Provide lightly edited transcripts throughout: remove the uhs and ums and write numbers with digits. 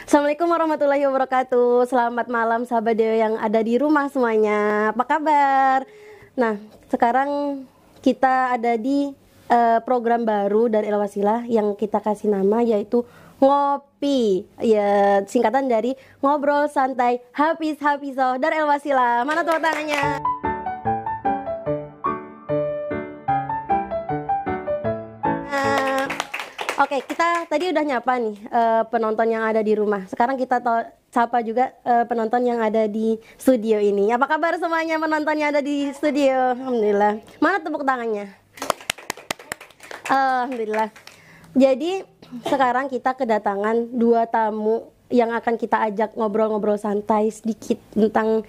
Assalamualaikum warahmatullahi wabarakatuh. Selamat malam sahabat Dewa yang ada di rumah semuanya. Apa kabar? Nah, sekarang kita ada di program baru dari El Wasilah yang kita kasih nama yaitu Ngopi. Ya, singkatan dari Ngobrol Santai Hafiz Hafizoh dari El Wasilah. Mana tepuk tangannya? Oke, kita tadi udah nyapa nih penonton yang ada di rumah. Sekarang kita sapa juga penonton yang ada di studio ini. Apa kabar semuanya penonton yang ada di studio? Alhamdulillah. Mana tepuk tangannya? Alhamdulillah. Jadi sekarang kita kedatangan dua tamu yang akan kita ajak ngobrol-ngobrol santai sedikit tentang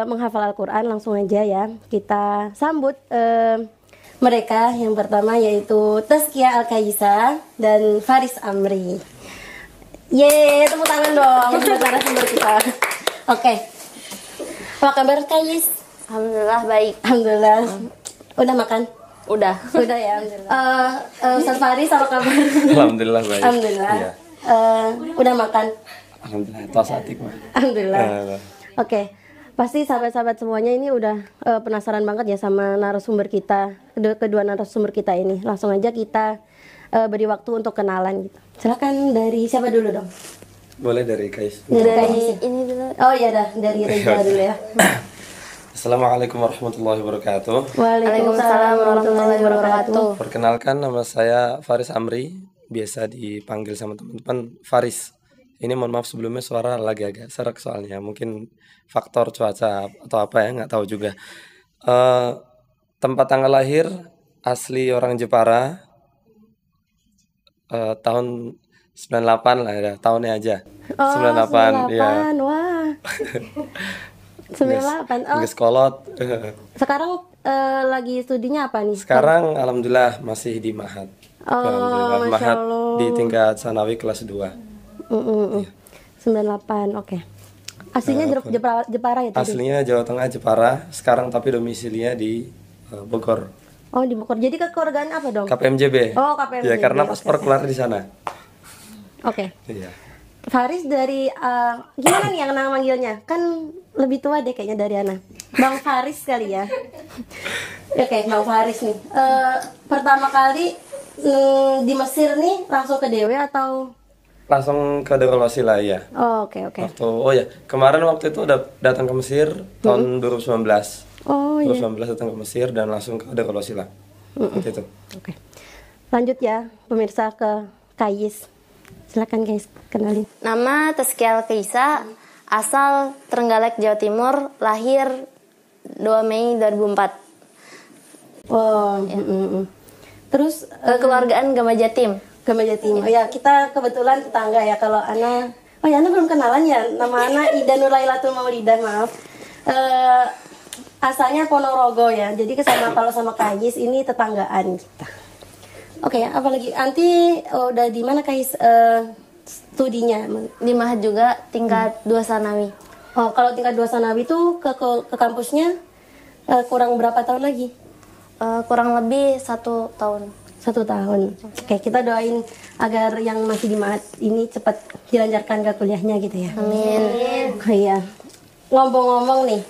menghafal Al-Quran. Langsung aja ya, kita sambut mereka. Yang pertama yaitu Tazkiyah Al-Kaisa dan Faris Amri. Yeay, tepuk tangan dong buat narasumber kita. Oke. Apa kabar Kais? Alhamdulillah baik. Alhamdulillah. Udah makan? Udah. Udah ya, alhamdulillah. Ustaz Faris apa kabar? Alhamdulillah baik. Alhamdulillah. Iya. Udah makan? Alhamdulillah, tos atik mah. Alhamdulillah. Oke. Pasti sahabat-sahabat semuanya ini udah penasaran banget ya sama narasumber kita, kedua narasumber kita ini. Langsung aja kita beri waktu untuk kenalan gitu. Silakan dari siapa dulu dong? Boleh dari Kais. Dari Ini dulu. Oh iya dah, dari Reza dulu ya. Assalamualaikum warahmatullahi wabarakatuh. Waalaikumsalam warahmatullahi wabarakatuh. Perkenalkan, nama saya Faris Amri, biasa dipanggil sama teman-teman Faris. Ini mohon maaf sebelumnya suara lagi agak serak soalnya, mungkin faktor cuaca atau apa ya, nggak tahu juga. Tempat tanggal lahir asli orang Jepara, tahun 98 lah ya, tahunnya aja. Oh, 98 ya. Wah. 98. Oh, Nges kolot. sekarang lagi studinya apa nih? Sekarang alhamdulillah masih di Mahat. Oh, Alhamdulillah Masya Mahat Allah. di tingkat Sanawi kelas 2. 98, oke. Aslinya Jepara ya tadi? Aslinya Jawa Tengah Jepara, sekarang tapi domisilinya di Bogor. Oh, di Bogor. Jadi kekeluargaan apa dong? KPMJB. Oh, KPMJB. Ya karena Oke, paspor oke. keluar di sana. Oke. Iya. Faris dari gimana nih yang nama manggilnya? Kan lebih tua deh kayaknya dari Ana. Bang Faris kali ya. Oke, Bang Faris nih. Pertama kali di Mesir nih langsung ke DW atau? Langsung ke Darul Wasilah ya. Oh, oke. Kemarin waktu itu udah datang ke Mesir tahun 2019. Oh iya. 2019 datang ke Mesir dan langsung ke Darul Wasilah. Seperti itu. Oke. Lanjut ya, pemirsa ke Kais. Silakan guys, kenalin. Nama Tazkiyah Al-Kaisa, asal Trenggalek, Jawa Timur, lahir 2 Mei 2004. Oh, terus Kekeluargaan Gama Jatim. Gama Jatim. Oh ya, kita kebetulan tetangga ya. Kalau Ana, oh ya Ana belum kenalan ya. Nama Ana Ida Nurlailatul Maulidah, maaf. Asalnya Ponorogo ya. Jadi kalau sama Kais ini tetanggaan kita. Oke ya, apalagi Anti udah di mana Kais studinya? Di Mahat juga tingkat 2 Sanawi. Oh, kalau tingkat 2 Sanawi itu ke kampusnya kurang berapa tahun lagi? Kurang lebih 1 tahun. 1 tahun. Oke, kita doain agar yang masih di Mahat ini cepat dilancarkan ke kuliahnya gitu ya. Amin. Oh iya. Ngomong-ngomong nih,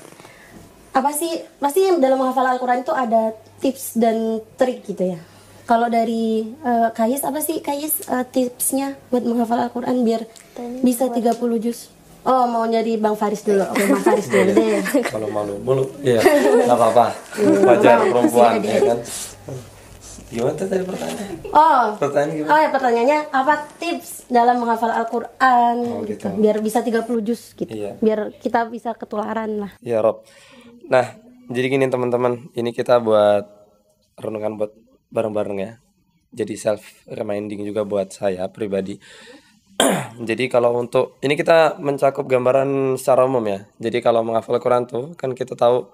apa sih pasti dalam menghafal Al-Quran itu ada tips dan trik gitu ya. Kalau dari Kais, apa sih Kais tipsnya buat menghafal Al-Quran biar bisa 30 juz? Oh, mau jadi Bang Faris dulu. Oke, Bang Faris dulu deh. Kalau malu mulu, iya, nggak apa-apa. Wajar perempuan ya kan. Gimana tuh tadi pertanyaan? Pertanyaan gimana? Oh ya, pertanyaannya apa tips dalam menghafal Al-Quran gitu. biar bisa 30 juz gitu. Iya. Biar kita bisa ketularan lah. Ya Rob. Nah, jadi gini teman-teman, ini kita buat renungan buat bareng-bareng ya. Jadi self reminding juga buat saya pribadi. Jadi kalau untuk ini kita mencakup gambaran secara umum ya. Jadi kalau menghafal Quran tuh kan kita tahu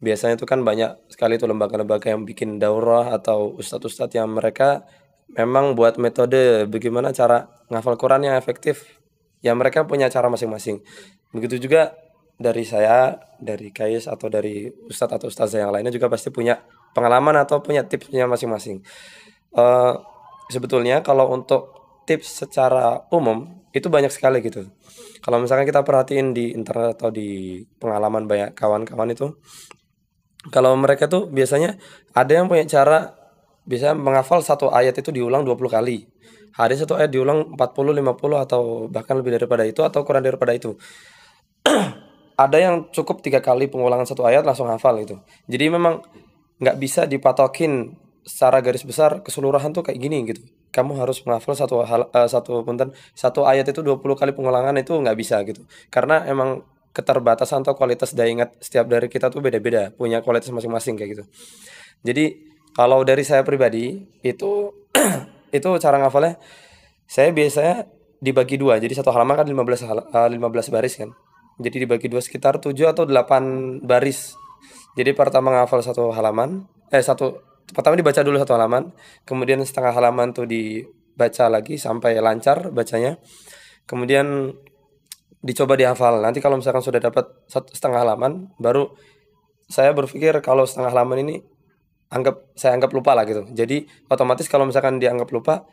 biasanya itu kan banyak sekali tuh lembaga-lembaga yang bikin daurah atau ustadz-ustadz yang mereka memang buat metode bagaimana cara menghafal Quran yang efektif. Ya mereka punya cara masing-masing. Begitu juga dari saya, dari Kais atau dari ustadz atau ustazah yang lainnya juga pasti punya pengalaman atau punya tipsnya masing-masing. Sebetulnya kalau untuk tips secara umum itu banyak sekali gitu. Kalau misalkan kita perhatiin di internet atau di pengalaman banyak kawan-kawan itu, kalau mereka tuh biasanya ada yang punya cara bisa menghafal satu ayat itu diulang 20 kali. Hari satu ayat diulang 40, 50 atau bahkan lebih daripada itu atau kurang daripada itu. Ada yang cukup 3 kali pengulangan satu ayat langsung hafal gitu. Jadi memang nggak bisa dipatokin secara garis besar keseluruhan tuh kayak gini gitu. Kamu harus menghafal satu ayat itu 20 kali pengulangan itu nggak bisa gitu. Karena emang keterbatasan atau kualitas daya ingat setiap dari kita tuh beda-beda, punya kualitas masing-masing kayak gitu. Jadi kalau dari saya pribadi itu itu cara ngafalnya saya biasanya dibagi dua. Jadi satu halaman kan 15 baris kan. Jadi dibagi dua sekitar 7 atau 8 baris. Jadi pertama ngafal pertama dibaca dulu satu halaman, kemudian setengah halaman tuh dibaca lagi sampai lancar bacanya. Kemudian dicoba dihafal. Nanti kalau misalkan sudah dapat setengah halaman, baru saya berpikir kalau setengah halaman ini saya anggap lupa lah gitu. Jadi otomatis kalau misalkan dianggap lupa,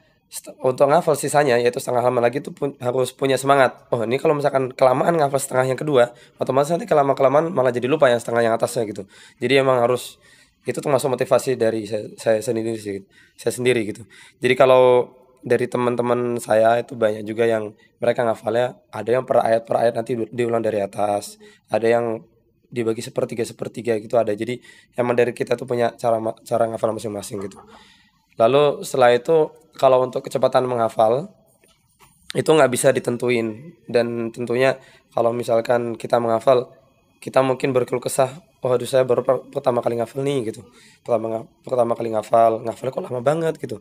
untuk ngafal sisanya yaitu setengah halaman lagi itu harus punya semangat. Oh ini kalau misalkan kelamaan ngafal setengah yang kedua, otomatis nanti kelamaan malah jadi lupa yang setengah yang atasnya gitu. Jadi emang harus, itu termasuk motivasi dari saya sendiri sih, saya sendiri gitu. Jadi kalau dari teman-teman saya itu banyak juga yang mereka ngafalnya ada yang per ayat nanti diulang dari atas, ada yang dibagi sepertiga gitu ada. Jadi emang dari kita tuh punya cara ngafal masing-masing gitu. Lalu setelah itu kalau untuk kecepatan menghafal itu nggak bisa ditentuin, dan tentunya kalau misalkan kita menghafal kita mungkin berkeluh kesah, oh aduh saya baru pertama kali ngafal nih gitu, pertama kali ngafalnya kok lama banget gitu.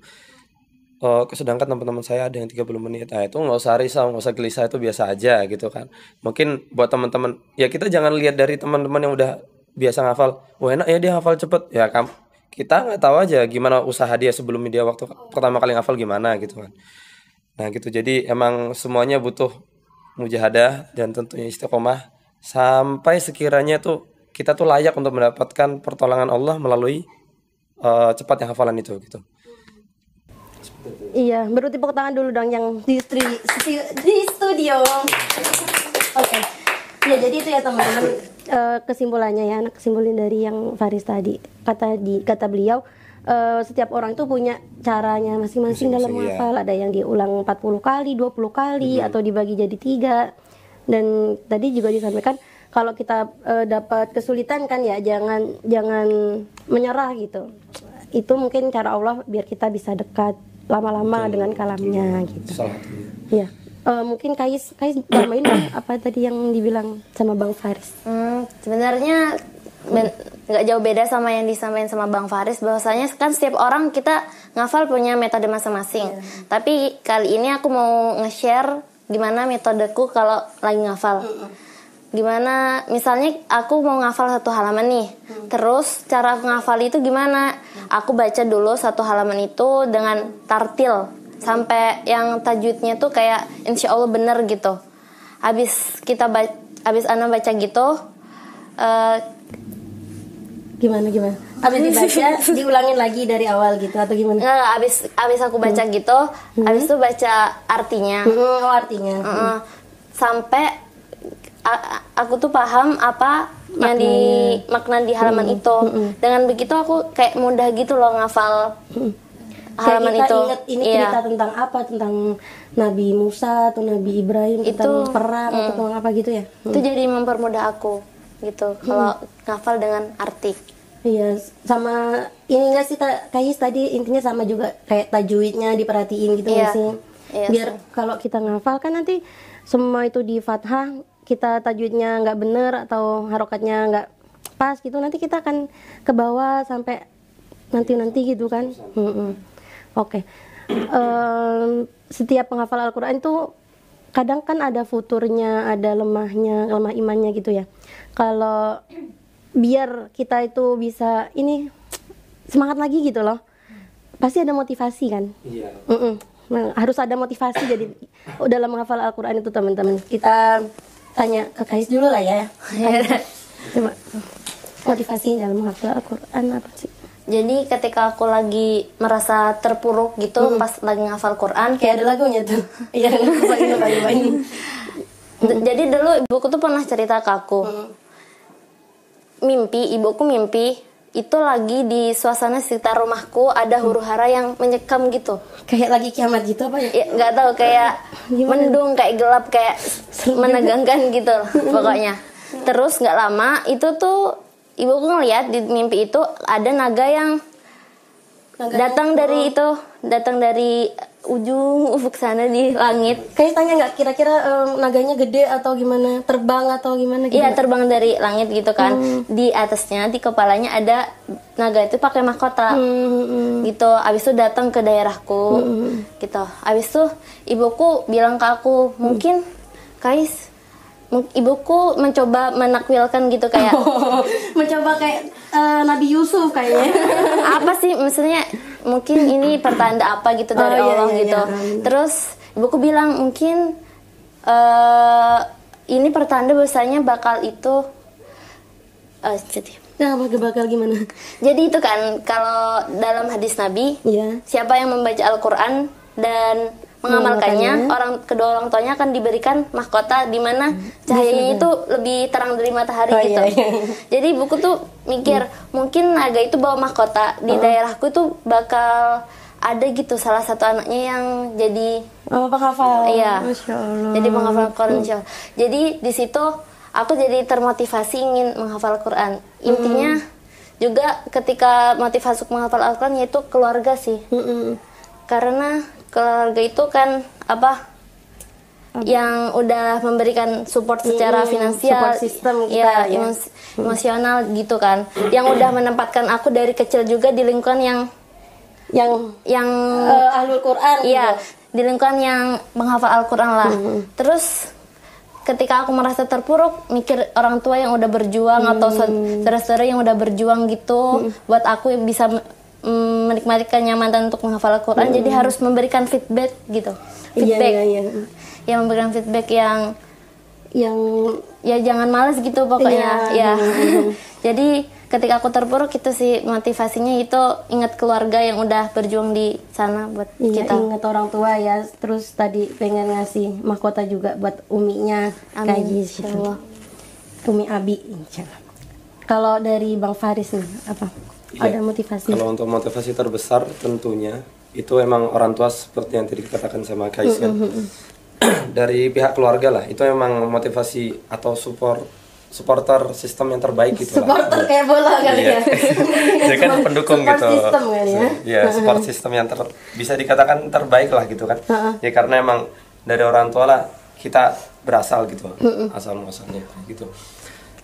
Sedangkan teman-teman saya ada yang 30 menit. Nah itu nggak usah risau, nggak usah gelisah, itu biasa aja gitu kan. Mungkin buat teman-teman ya, kita jangan lihat dari teman-teman yang udah biasa ngafal, wah enak ya dia hafal cepet ya, kita nggak tahu aja gimana usaha dia sebelum dia waktu pertama kali ngafal gimana gitu kan. Nah gitu, jadi emang semuanya butuh mujahadah dan tentunya istiqomah sampai sekiranya tuh kita tuh layak untuk mendapatkan pertolongan Allah melalui cepatnya hafalan itu gitu. Iya, berarti tepuk tangan dulu dong yang di studio. Oke. Ya jadi itu ya teman-teman, kesimpulannya ya, kesimpulan dari yang Faris tadi. Kata beliau, setiap orang itu punya caranya masing-masing dalam menghafal. Ada yang diulang 40 kali, 20 kali atau dibagi jadi 3. Dan tadi juga disampaikan kalau kita dapat kesulitan kan ya jangan menyerah gitu. Itu mungkin cara Allah biar kita bisa dekat lama-lama dengan kalamnya gitu. Iya. Mungkin Kais tambahin apa tadi yang dibilang sama Bang Faris? Sebenarnya nggak jauh beda sama yang disampaikan sama Bang Faris, bahwasanya kan setiap orang kita ngafal punya metode masing-masing. Tapi kali ini aku mau nge-share gimana metodeku kalau lagi ngafal. Gimana misalnya aku mau ngafal satu halaman nih, terus cara aku ngafal itu gimana? Aku baca dulu satu halaman itu dengan tartil sampai yang tajwidnya tuh kayak insya Allah bener gitu. Habis Ana baca gitu, gimana? Habis dibaca diulangin lagi dari awal gitu atau gimana? Nggak, habis aku baca gitu, habis itu baca artinya. Artinya. Sampai aku tuh paham apa yang makna di halaman itu. Dengan begitu aku kayak mudah gitu loh ngafal halaman kita itu. Ingat ini cerita tentang apa? Tentang Nabi Musa atau Nabi Ibrahim, tentang perang atau tentang apa gitu ya? Itu jadi mempermudah aku gitu kalau ngafal dengan arti. Iya, sama ini enggak sih Kais tadi intinya sama juga kayak tajwidnya diperhatiin gitu nggak sih? Iya, biar kalau kita ngafal kan nanti semua itu di fathah, kita tajwidnya nggak bener atau harokatnya nggak pas gitu, nanti kita akan ke bawah sampai nanti gitu kan. Oke. Setiap penghafal Al-Quran itu kadang kan ada futurnya, ada lemah imannya gitu ya. Kalau biar kita itu bisa ini semangat lagi gitu loh, pasti ada motivasi kan. Iya. Harus ada motivasi jadi dalam menghafal Al-Quran itu teman-teman. Kita tanya ke Kais dulu lah ya. Coba motivasi dalam menghafal Al-Quran apa sih? Jadi ketika aku lagi merasa terpuruk gitu pas lagi ngafal Quran Kayak ada lagunya tuh. Iya, lupain. Jadi dulu ibuku tuh pernah cerita ke aku. Ibuku mimpi itu lagi di suasana sekitar rumahku ada huru-hara yang menyekam gitu. Kayak lagi kiamat gitu apa ya? Ya, nggak tahu kayak mendung, kayak gelap, kayak menegangkan gitu pokoknya. Terus nggak lama itu tuh ibuku ngeliat di mimpi itu ada naga yang datang dari ujung ufuk sana di langit. Kayak tanya nggak kira-kira naganya gede atau gimana, terbang atau gimana gitu? Iya, terbang dari langit gitu kan. Di atasnya, di kepalanya ada naga itu pakai mahkota. Gitu. Abis itu datang ke daerahku. Gitu. Abis itu ibuku bilang ke aku, mungkin Kais, ibuku mencoba menakwilkan gitu kayak mencoba kayak Nabi Yusuf kayaknya. apa sih maksudnya, mungkin ini pertanda apa gitu dari Allah gitu. Terus ibuku bilang mungkin ini pertanda bahwasanya bakal itu jadi bakal gimana? Jadi itu kan kalau dalam hadis Nabi, siapa yang membaca Al-Quran dan mengamalkannya, kedua orang tuanya akan diberikan mahkota di mana cahayanya itu lebih terang dari matahari gitu. Jadi buku tuh mikir mungkin naga itu bawa mahkota di daerahku tuh bakal ada gitu salah satu anaknya yang jadi penghafal. Iya. Masya Allah. Jadi penghafal Quran. Jadi di situ aku jadi termotivasi ingin menghafal Quran. Intinya juga ketika motivasi menghafal Al-Quran yaitu keluarga sih. Karena keluarga itu kan yang udah memberikan support secara finansial, support system kita, ya, emosional gitu kan, yang udah menempatkan aku dari kecil juga di lingkungan yang Ahlul Quran, iya, gitu. di lingkungan yang menghafal Al-Quran lah. Terus ketika aku merasa terpuruk, mikir orang tua yang udah berjuang atau saudara-saudara yang udah berjuang gitu buat aku bisa menikmati kenyamanan untuk menghafal Al-Quran, jadi harus memberikan feedback gitu. Yang memberikan feedback yang ya jangan malas gitu pokoknya. Jadi ketika aku terpuruk itu sih motivasinya, itu ingat keluarga yang udah berjuang di sana buat kita. Ingat orang tua ya. Terus tadi pengen ngasih mahkota juga buat uminya. Amin. Umi Abi, insyaallah. Kalau dari Bang Faris nih apa? Ada motivasi? Kalau untuk motivasi terbesar tentunya itu emang orang tua seperti yang tadi dikatakan sama Kais kan. Dari pihak keluarga lah, itu emang motivasi atau supporter sistem yang terbaik gitu lah. Supporter kayak bola kali ya. Dia kan pendukung support gitu. System kan ya. Ya, support system yang bisa dikatakan terbaik lah gitu kan. Ya karena emang dari orang tua lah kita berasal gitu. Asal-muasalnya gitu.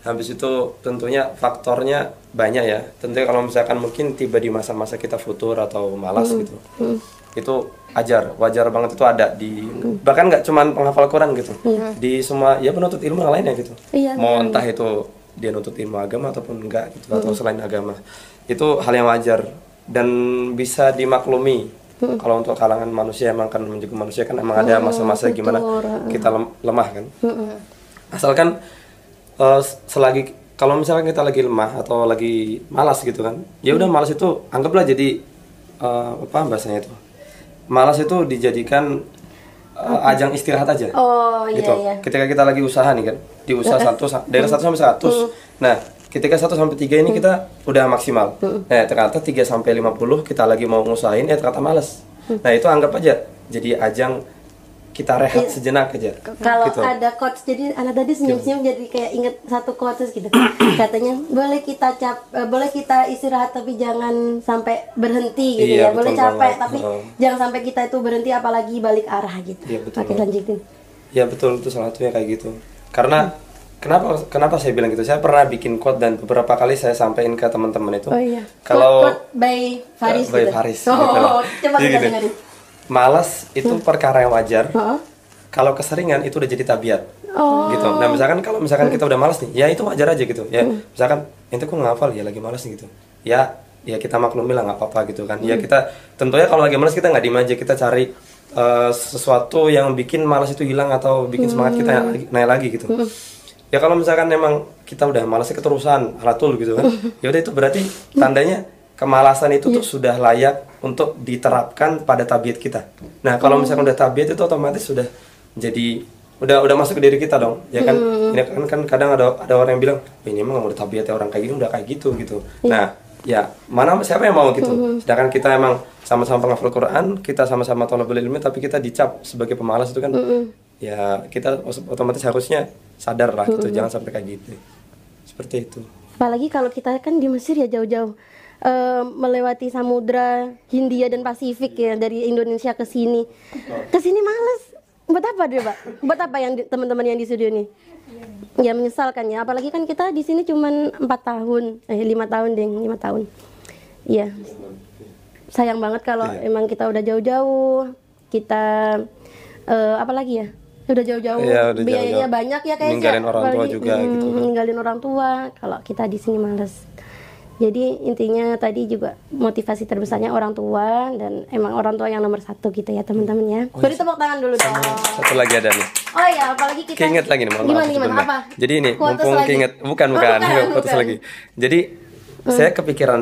Habis itu tentunya faktornya banyak ya. Tentunya kalau misalkan mungkin tiba di masa-masa kita futur atau malas gitu. Itu wajar banget itu ada di bahkan nggak cuman penghafal Quran gitu. Di semua ya penuntut ilmu yang lainnya gitu. Mau entah itu dia nuntut ilmu agama ataupun enggak gitu atau selain agama. Itu hal yang wajar dan bisa dimaklumi. Kalau untuk kalangan manusia emang kan menjadi manusia kan emang ada masa-masa gimana kita lemah kan. Asalkan selagi kalau misalkan kita lagi lemah atau lagi malas gitu kan, ya udah malas itu anggaplah jadi apa bahasanya itu, malas itu dijadikan ajang istirahat aja. Gitu. Ketika kita lagi usaha nih kan, di usaha dari 1 sampai 100. Nah, ketika 1 sampai 3 ini kita udah maksimal. Ternyata 3 sampai 50 kita lagi mau ngusahain, ternyata malas. Nah, itu anggap aja jadi ajang kita rehat sejenak aja. Kalau gitu. Ada quotes, jadi anak tadi senyum-senyum jadi kayak inget satu quotes gitu. Katanya boleh kita istirahat tapi jangan sampai berhenti gitu ya. Boleh capek banget. Tapi jangan sampai kita itu berhenti apalagi balik arah gitu. Pakai lanjutin. Ya betul, itu salah satunya kayak gitu. Karena kenapa saya bilang gitu? Saya pernah bikin quote dan beberapa kali saya sampaikan ke teman-teman itu. Kalau quote by Faris by gitu. Faris. Coba kita dengerin. Malas itu perkara yang wajar. Kalau keseringan itu udah jadi tabiat. Gitu. Nah, kalau misalkan kita udah malas nih, ya itu wajar aja gitu. Ya, misalkan ente kok ngafal ya lagi malas nih gitu. Ya kita maklumi lah nggak apa-apa gitu kan. Ya kita tentunya kalau lagi malas kita nggak diem aja, kita cari sesuatu yang bikin malas itu hilang atau bikin semangat kita naik lagi gitu. Ya kalau misalkan memang kita udah malasnya keterusan, halatul gitu kan. Ya udah itu berarti tandanya kemalasan itu tuh sudah layak untuk diterapkan pada tabiat kita. Nah, kalau misalkan udah tabiat itu otomatis sudah jadi udah masuk ke diri kita dong. Ya kan? Ini kan kadang ada orang yang bilang, ini emang udah tabiatnya orang kayak gini udah kayak gitu gitu. Nah, ya mana siapa yang mau gitu. Sedangkan kita emang sama-sama penghafal Quran, kita sama-sama thalabul ilmi, tapi kita dicap sebagai pemalas itu kan. Ya, kita otomatis harusnya sadar lah gitu, jangan sampai kayak gitu. Seperti itu. Apalagi kalau kita kan di Mesir ya jauh-jauh melewati samudra Hindia dan Pasifik ya, dari Indonesia ke sini. Ke sini males. Buat apa dia, Pak? Buat apa yang teman-teman yang di studio nih? Ya menyesalkan ya, apalagi kan kita di sini cuman 5 tahun deh, 5 tahun. Iya. Sayang banget kalau emang kita udah jauh-jauh, kita apalagi ya? Udah jauh-jauh, biayanya banyak ya kayaknya. Ninggalin orang tua juga gitu kan. Ninggalin orang tua, kalau kita di sini males. Jadi intinya tadi juga motivasi terbesarnya orang tua, dan emang orang tua yang nomor 1 gitu ya teman-teman ya. Beri tepuk tangan dulu dong. Satu lagi ada nih. Oh ya, apalagi kita Keinget lagi nih, mohon maaf gimana sebelumnya. apa? Jadi ini Quotes mumpung lagi? keinget, bukan, quotes bukan. lagi. Jadi saya kepikiran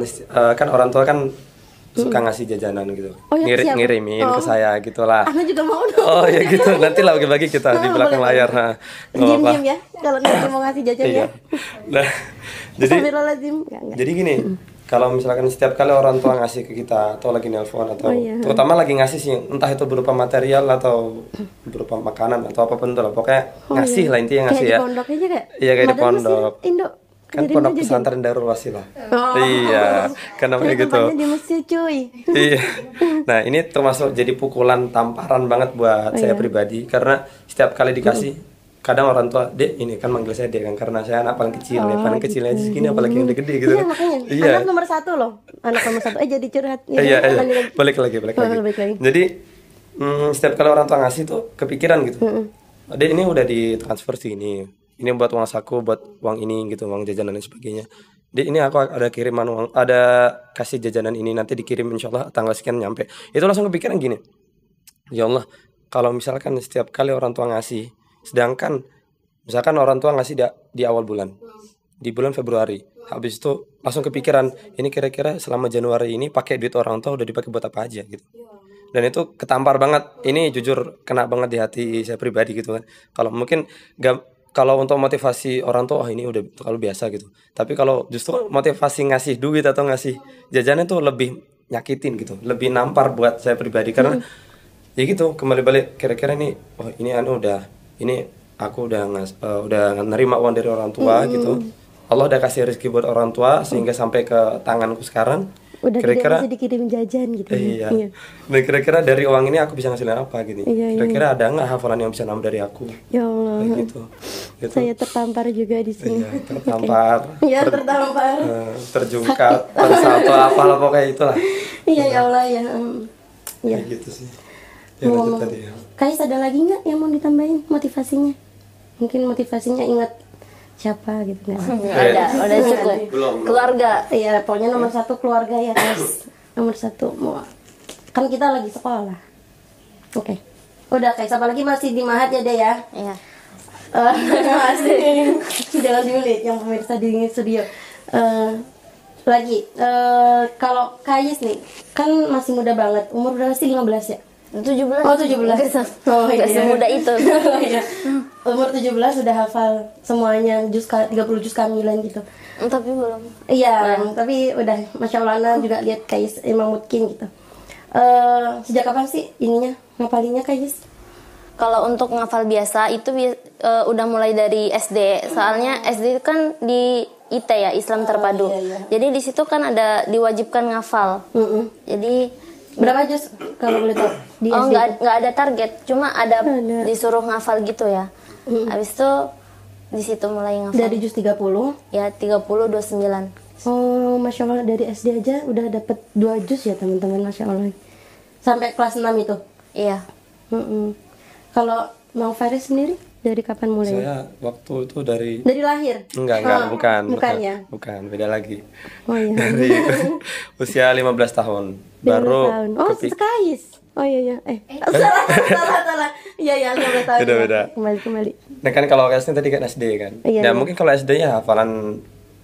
kan orang tua kan suka ngasih jajanan gitu, Oh, ya, siap. ngirimin ke saya gitulah. Ana juga mau dong. Oh ya gitu, nanti lah bagi-bagi kita di belakang boleh, layar. Nah, nggak apa-apa. Diam-diam ya, kalau nanti mau ngasih jajan Iya. ya. Nah, jadi Astagfirullahaladzim. Enggak. jadi gini, kalau misalkan setiap kali orang tua ngasih ke kita atau lagi nelpon atau terutama lagi ngasih sih, entah itu berupa material atau berupa makanan atau apapun itu lah, pokoknya ngasih lah intinya ngasih Kayak ya. di pondoknya juga. Iya, kayak di Padahal pondok. Mesir, Indo. Kan Jadi pondok jajan. pesantren Darul Wasilah. Oh. Iya, kan namanya Jadi gitu. tempatnya di Mesir cuy. Iya. Nah, ini termasuk jadi pukulan tamparan banget buat saya pribadi, karena setiap kali dikasih, kadang orang tua, "Dek, ini kan manggil saya Dek kan karena saya anak paling kecil ya, paling kecilnya aja segini apalagi yang gede-gede gitu." Iya makanya. Iya. Anak nomor 1 loh. Anak nomor 1. Jadi curhat. Ya, Iya, iya. lanjut. Balik lagi. Balik lagi. Jadi setiap kali orang tua ngasih tuh kepikiran gitu. Dek, ini udah ditransfer sih ini buat uang saku, buat uang ini gitu, uang jajanan dan sebagainya. Dek, ini aku ada kiriman uang, ada kasih jajanan ini, nanti dikirim insyaallah tanggal sekian nyampe. Itu langsung kepikiran gini, ya Allah, kalau misalkan setiap kali orang tua ngasih, sedangkan misalkan orang tua ngasih di awal bulan, di bulan Februari, habis itu langsung kepikiran, ini kira-kira selama Januari ini pakai duit orang tua udah dipakai buat apa aja gitu. Dan itu ketampar banget, ini jujur kena banget di hati saya pribadi gitu kan. Kalau mungkin kalau untuk motivasi orang tua, ini udah terlalu biasa gitu. Tapi kalau justru motivasi ngasih duit atau ngasih jajanan itu lebih nyakitin gitu, lebih nampar buat saya pribadi, karena ya gitu, kembali balik kira-kira ini, oh ini ini aku udah nerima uang dari orang tua gitu. Allah udah kasih rezeki buat orang tua sehingga sampai ke tanganku sekarang. Udah Kira-kira tidak bisa dikirim jajan gitu. iya. Nah, kira-kira dari uang ini aku bisa ngasilin apa gitu. Iya. Kira-kira ada nggak hafalan yang bisa nambah dari aku? Ya Allah. Kayak gitu. Gitu. Saya tertampar juga di sini. Iya, tertampar. Iya, tertampar. Terjungkat, tersalto apalah pokoknya itulah. Iya, ya Allah ya. Iya. Kayak gitu sih. Ya lanjut tadi ya. Kais ada lagi nggak yang mau ditambahin motivasinya? Mungkin motivasinya ingat siapa gitu nggak? Nggak ada, udah cukup. Keluarga. Iya, pokoknya nomor 1 keluarga ya guys. Nomor 1 mau. Kan kita lagi sekolah. Oke. Udah Kais, apa lagi masih di Mahat ya deh ya? Iya. Masih. Jangan diulit yang pemirsa di studio. Lagi kalau Kais nih kan masih muda banget, umur berapa sih? 15 ya? 17. Oh 17. Oh iya. Nggak semudah itu. Oh, iya. Umur 17 sudah hafal semuanya juz 30 juz kamilan gitu. Tapi belum. Iya, tapi udah Masya Allah Ana juga lihat Kais emang mungkin gitu. Sejak kapan sih ininya ngapalinnya Kais? Kalau untuk ngafal biasa itu udah mulai dari SD. Soalnya SD kan di IT ya, Islam Terpadu. Iya. Jadi di situ kan ada diwajibkan ngafal. Jadi Berapa juz kalau boleh tahu di SD? nggak ada target, cuma ada disuruh ngafal gitu ya. Habis itu di situ mulai ngafal. Dari juz 30. Ya 30 29. Oh, Masya Allah dari SD aja udah dapet 2 juz ya teman-teman, Masya Allah. Sampai kelas 6 itu? Iya. Kalau Mang Faris sendiri dari kapan mulai? Saya waktu itu dari Dari lahir? Enggak, Bukan ya? Bukan, beda lagi. Oh iya. Dari usia 15 tahun. 15 Baru tahun. Oh, Kais. Oh iya. Salah. Iya, 15 tahun. Beda-beda. Kembali. Nah kan kalau SD tadi kan SD kan. Iya, Nah iya. mungkin kalau SD ya hafalan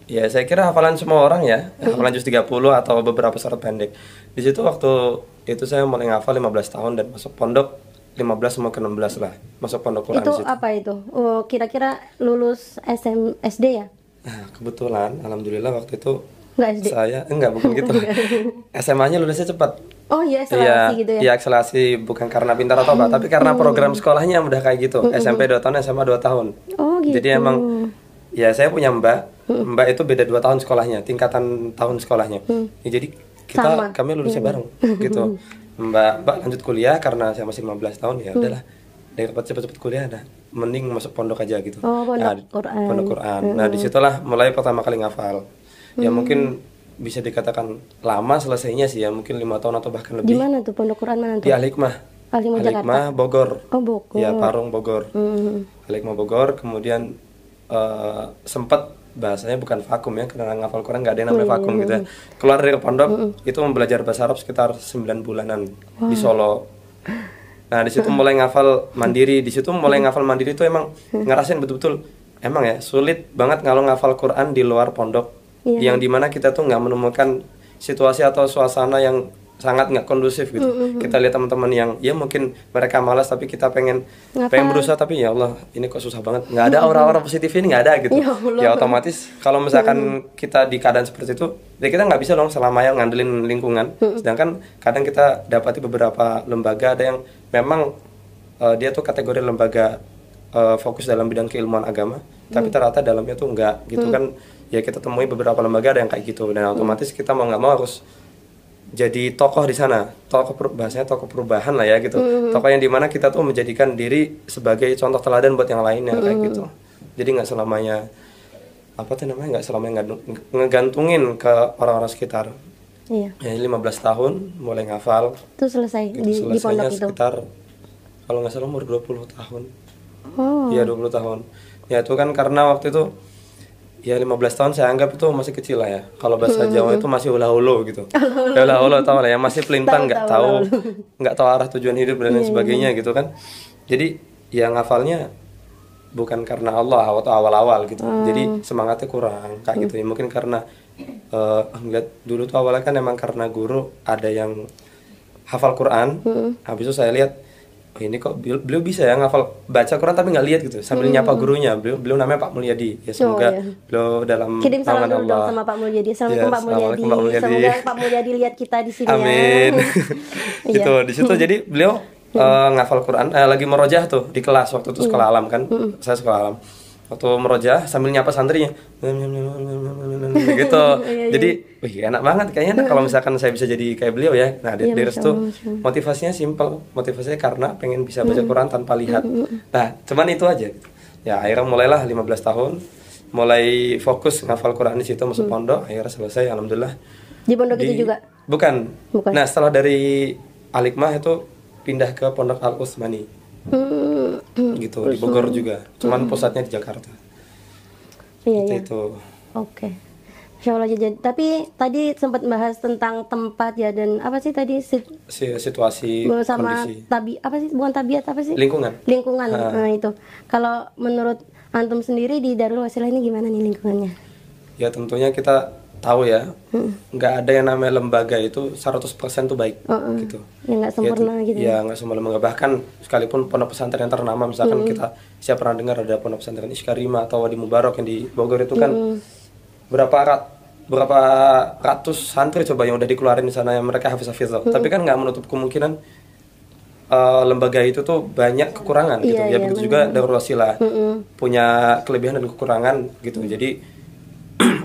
Ya saya kira hafalan semua orang ya, hafalan juz 30 atau beberapa surat pendek. Di situ waktu itu saya mulai ngafal 15 tahun dan masuk pondok 15 sama ke 16 lah. Masuk pondok Quran Itu di situ. apa itu? Oh, kira-kira lulus SD ya? Nah, kebetulan alhamdulillah waktu itu Nggak SD? saya enggak bukan gitu. SMA-nya lulusnya cepat. Oh iya, Iya, akselerasi gitu ya? iya akselerasi bukan karena pintar atau apa, tapi karena program sekolahnya udah kayak gitu. SMP 2 tahun, SMA 2 tahun. Oh gitu. Jadi emang ya saya punya mbak itu beda 2 tahun sekolahnya, tingkatan tahun sekolahnya. Ya, jadi Sama. kami lulusnya bareng gitu. Mbak lanjut kuliah karena saya masih 15 tahun ya udahlah. Daripada cepet-cepet kuliah dah mending masuk pondok aja gitu. Oh, pondok Nah, Quran. Pondok Quran. Nah, disitulah mulai pertama kali ngafal. Ya mungkin bisa dikatakan lama selesainya sih ya, mungkin 5 tahun atau bahkan Di lebih. mana tuh pondok Quran mana tuh? Di Al-Hikmah. Al-Hikmah Jakarta. Al-Hikmah Bogor. Oh Bogor. Ya, Parung Bogor. Al-Hikmah Bogor, kemudian sempat bahasanya bukan vakum ya, karena ngafal Quran nggak ada yang namanya vakum gitu ya. Keluar dari pondok itu belajar bahasa Arab sekitar 9 bulanan di Solo. Nah, di situ mulai ngafal mandiri. Di situ mulai ngafal mandiri itu emang ngerasain betul-betul emang ya sulit banget kalau ngafal Quran di luar pondok. Yang dimana kita tuh nggak menemukan situasi atau suasana yang sangat nggak kondusif gitu. Kita lihat teman-teman yang ya mungkin mereka malas tapi kita pengen berusaha tapi ya Allah ini kok susah banget, nggak ada aura-aura positif ini nggak ada gitu. Ya otomatis kalau misalkan kita di keadaan seperti itu ya kita nggak bisa dong selamanya ngandelin lingkungan. Sedangkan kadang kita dapati beberapa lembaga ada yang memang dia tuh kategori lembaga fokus dalam bidang keilmuan agama tapi ternyata dalamnya tuh enggak gitu kan. Ya kita temui beberapa lembaga ada yang kayak gitu dan otomatis kita mau nggak mau harus jadi tokoh di sana, bahasanya tokoh perubahan lah ya gitu. Tokoh yang dimana kita tuh menjadikan diri sebagai contoh teladan buat yang lainnya kayak gitu. Jadi nggak selamanya apa tuh namanya, nggak selamanya ngegantungin ke orang-orang sekitar. Iya. Ya 15 tahun mulai ngafal. Itu selesai Itu di pondok selesainya itu. sekitar kalau nggak salah umur 20 tahun. Oh. Iya 20 tahun. Ya itu kan karena waktu itu ya 15 tahun saya anggap itu masih kecil lah ya. Kalau bahasa Jawa itu masih ulah-ulo gitu. Ya ulah-ulo tau lah ya, masih pelintang nggak tahu arah tujuan hidup dan lain sebagainya gitu kan. Jadi ya ngafalnya bukan karena Allah atau awal-awal gitu. Jadi semangatnya kurang kayak gitu ya. Mungkin karena enggak dulu tuh awalnya kan emang karena guru ada yang hafal Quran. Habis itu saya lihat oh, ini kok beliau bisa ya ngafal baca Quran tapi nggak lihat gitu sambil nyapa gurunya. Beliau namanya Pak Mulyadi ya, semoga beliau dalam Kirim salam naungan dulu dong Allah. sama Pak Mulyadi. Assalamualaikum Ya, Pak Mulyadi. assalamualaikum, Pak Mulyadi. Semoga Pak Mulyadi lihat kita di sini Amin. ya. Gitu di situ jadi beliau ngafal Quran lagi merojah tuh di kelas waktu itu sekolah alam kan. Saya sekolah alam. Waktu merojah sambil nyapa santrinya gitu. Jadi wih enak banget kayaknya kalau misalkan saya bisa jadi kayak beliau ya. Nah dari situ motivasinya simpel, motivasinya karena pengen bisa baca Quran tanpa lihat. Nah cuman itu aja gitu. Ya akhirnya mulailah 15 tahun mulai fokus ngafal Quran di situ, masuk pondok, akhirnya selesai alhamdulillah. Di pondok itu juga? Bukan. Bukan. Nah setelah dari Al-Hikmah itu pindah ke Pondok Al-Utsmani gitu di Bogor juga, cuman pusatnya di Jakarta. Iya. Itu Oke. Insya Allah jadi. Tapi tadi sempat bahas tentang tempat ya dan apa sih tadi situasi sama kondisi apa sih bukan tabiat apa sih? lingkungan. Nah itu. Kalau menurut antum sendiri di Darul Wasilah ini gimana nih lingkungannya? Ya tentunya kita tahu ya, nggak ada yang namanya lembaga itu 100% tuh baik gitu. Ya nggak sempurna gitu. Ya nggak semua lembaga, bahkan sekalipun pondok pesantren yang ternama misalkan kita siapa pernah dengar ada pondok pesantren Iskarima atau Wadi Mubarak yang di Bogor itu kan berapa ratus santri coba yang udah dikeluarin di sana yang mereka hafiz. Tapi kan nggak menutup kemungkinan lembaga itu tuh banyak kekurangan gitu. Ya begitu juga Darul Wasilah punya kelebihan dan kekurangan gitu. Jadi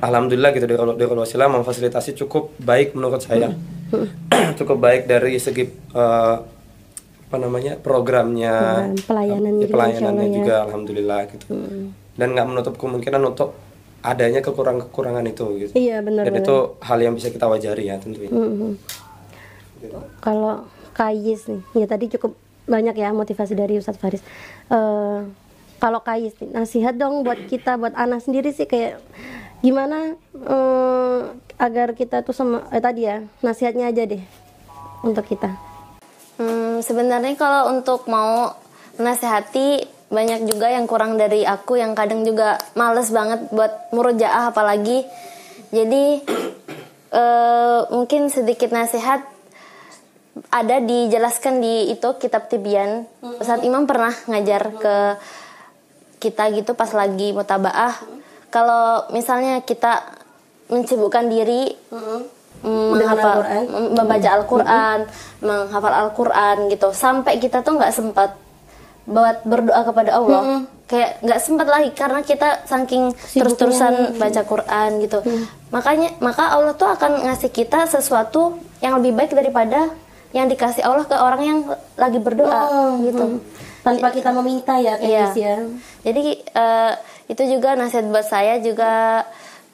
alhamdulillah gitu Darul Wasilah memfasilitasi cukup baik menurut saya. Cukup baik dari segi programnya, pelayanannya juga alhamdulillah gitu. Dan nggak menutup kemungkinan untuk adanya kekurangan itu gitu. Iya benar. Dan itu hal yang bisa kita wajari ya tentunya. Gitu. Kalau Kayis nih, ya tadi cukup banyak ya motivasi dari Ustadz Faris. Kalau Kayis nih, nasihat dong buat kita, buat anak sendiri sih kayak gimana agar kita tuh tadi ya nasihatnya aja deh untuk kita. Sebenarnya kalau untuk mau menasihati banyak juga yang kurang dari aku, yang kadang juga males banget buat murojaah apalagi. Jadi mungkin sedikit nasihat ada dijelaskan di itu kitab Tibyan. Ustadz Imam pernah ngajar ke kita gitu pas lagi mutabaah. Kalau misalnya kita mencibukkan diri membaca Al-Quran, menghafal Al-Quran gitu, sampai kita tuh nggak sempat buat berdoa kepada Allah, kayak nggak sempat lagi karena kita saking terus-terusan baca Quran gitu. Maka Allah tuh akan ngasih kita sesuatu yang lebih baik daripada yang dikasih Allah ke orang yang lagi berdoa gitu. Tanpa kita meminta ya, kayak ya. Jadi itu juga nasihat buat saya juga.